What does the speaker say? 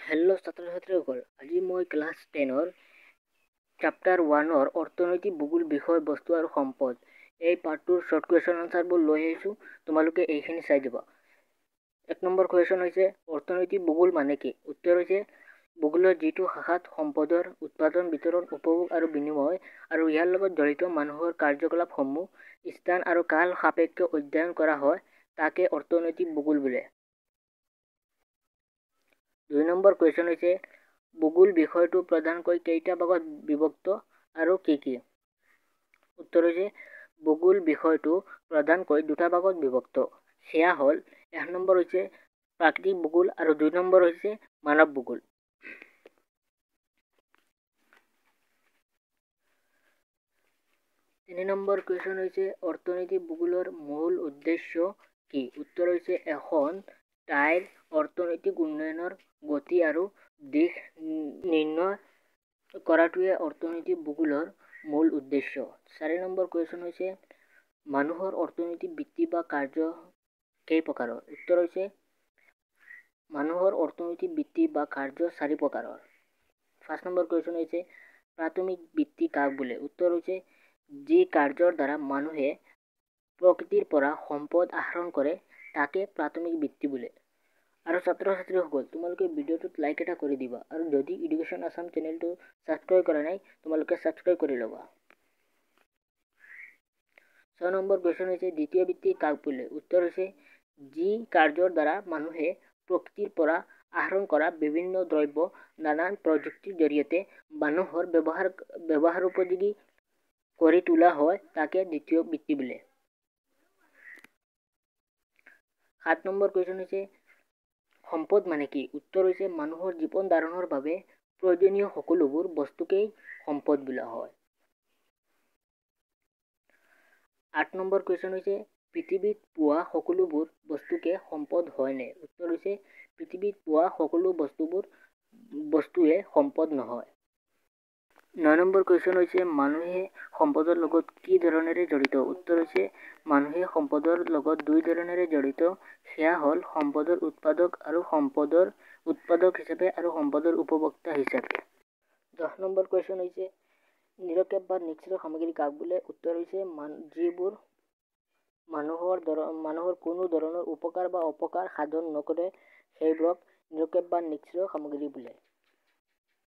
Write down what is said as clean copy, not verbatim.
Hello' ছাত্ৰ ছাত্ৰীসকল, আজি মই ক্লাছ 10ৰ চেপ্টাৰ 1ৰ অৰ্থনৈতিক ভূগোল বিষয় বস্তু আৰু সম্পদ এই পাৰ্টটোৰ শ্বৰ্ট কুৱেশ্যন আনচাৰবোৰ লৈ আহিছোঁ। তোমালোকে এইখিনি চাই দিবা। 1 নম্বৰ কুৱেশ্যন হৈছে অৰ্থনৈতিক ভূগোল মানে কি? উত্তৰ হৈছে ভূগোলৰ যিটো শাখাত সম্পদৰ উৎপাদন, বিতৰণ, উপভোগ আৰু বিনিময় আৰু ইয়াৰ লগত জড়িত মানুহৰ কাৰ্যকলাপসমূহ স্থান আৰু কাল সাপেক্ষে অধ্যয়ন কৰা হয় তাকে অৰ্থনৈতিক ভূগোল বোলে। 2 নম্বৰ কুৱেশ্যন হৈছে ভূগোল বিষয়টো প্ৰধানকৈ কেইটা ভাগত বিভক্ত আৰু কি কি? উত্তৰ হৈছে ভূগোল বিষয়টো প্ৰধানকৈ দুটা ভাগত বিভক্ত। সেয়া হ'ল 1 নম্বৰ হৈছে প্ৰাকৃতিক ভূগোল আৰু 2 নম্বৰ হৈছে মানৱ ভূগোল। 3 নম্বৰ কুৱেশ্যন হৈছে অৰ্থনৈতিক ভূগোলৰ মূল উদ্দেশ্য কি? উত্তৰ হৈছে এখন ঠাইৰ অৰ্থনৈতিক উন্নয়নৰ গতি আৰু দিশ নিৰ্ণয় কৰাটোৱে অৰ্থনৈতিক ভূগোলৰ মূল উদ্দেশ্য। 4 নম্বৰ কুৱেশ্যন হৈছে মানুহৰ অৰ্থনৈতিক বৃত্তি বা কাৰ্য কেই প্ৰকাৰৰ? উত্তৰ হৈছে মানুহৰ অৰ্থনৈতিক বৃত্তি বা কাৰ্য 4 প্ৰকাৰৰ। 5 নম্বৰ কুৱেশ্যন হৈছে প্ৰাথমিক বৃত্তি কাক বোলে? উত্তৰ হৈছে যি কাৰ্যৰ দ্বাৰা মানুহে প্ৰকৃতিৰ পৰা সম্পদ আহৰণ কৰে তাকে প্ৰাথমিক বৃত্তি বোলে। আৰু ছাত্ৰ ছাত্ৰীসকল, তোমালোকে ভিডিঅ'টোত লাইক এটা কৰি দিবা আৰু যদি এডুকেশ্যন আসাম চেনেলটো ছাবস্ক্ৰাইব কৰা নাই তোমালোকে ছাবস্ক্ৰাইব কৰি ল'বা। 6 নম্বৰ কুৱেশ্যন হৈছে দ্বিতীয় বৃত্তি কাক বোলে? উত্তৰ হৈছে যি কাৰ্যৰ দ্বাৰা মানুহে প্ৰকৃতিৰ পৰা আহৰণ কৰা বিভিন্ন দ্ৰব্য নানান প্ৰযুক্তিৰ জৰিয়তে মানুহৰ ব্যৱহাৰ উপযোগী কৰি তোলা হয় তাকে দ্বিতীয় বৃত্তি বোলে। 7 নম্বৰ কুৱেশ্যন হৈছে সম্পদ মানে কি? উত্তৰ হৈছে মানুহৰ জীৱন ধাৰণৰ বাবে প্ৰয়োজনীয় সকলোবোৰ বস্তুকেই সম্পদ বোলা হয়। 8 নম্বৰ কুৱেশ্যন হৈছে পৃথিৱীত পোৱা সকলোবোৰ বস্তুকে সম্পদ হয়নে? উত্তৰ হৈছে পৃথিৱীত পোৱা সকলো বস্তুৱে সম্পদ নহয়। 9 নম্বৰ কুৱেশ্যন হৈছে মানুহে সম্পদৰ লগত কি ধৰণেৰে জড়িত? উত্তৰ হৈছে মানুহে সম্পদৰ লগত 2 ধৰণেৰে জড়িত। সেয়া হ'ল সম্পদৰ উৎপাদক আৰু সম্পদৰ উৎপাদক হিচাপে আৰু সম্পদৰ উপভোক্তা হিচাপে। 10 নম্বৰ কুৱেশ্যন হৈছে নিৰপেক্ষ বা নিষ্ক্ৰিয় সামগ্ৰী কাক বোলে? উত্তৰ হৈছে যিবোৰ মানুহৰ কোনো ধৰণৰ উপকাৰ বা অপকাৰ সাধন নকৰে সেইবোৰক নিৰপেক্ষ বা নিষ্ক্ৰিয় সামগ্ৰী বোলে।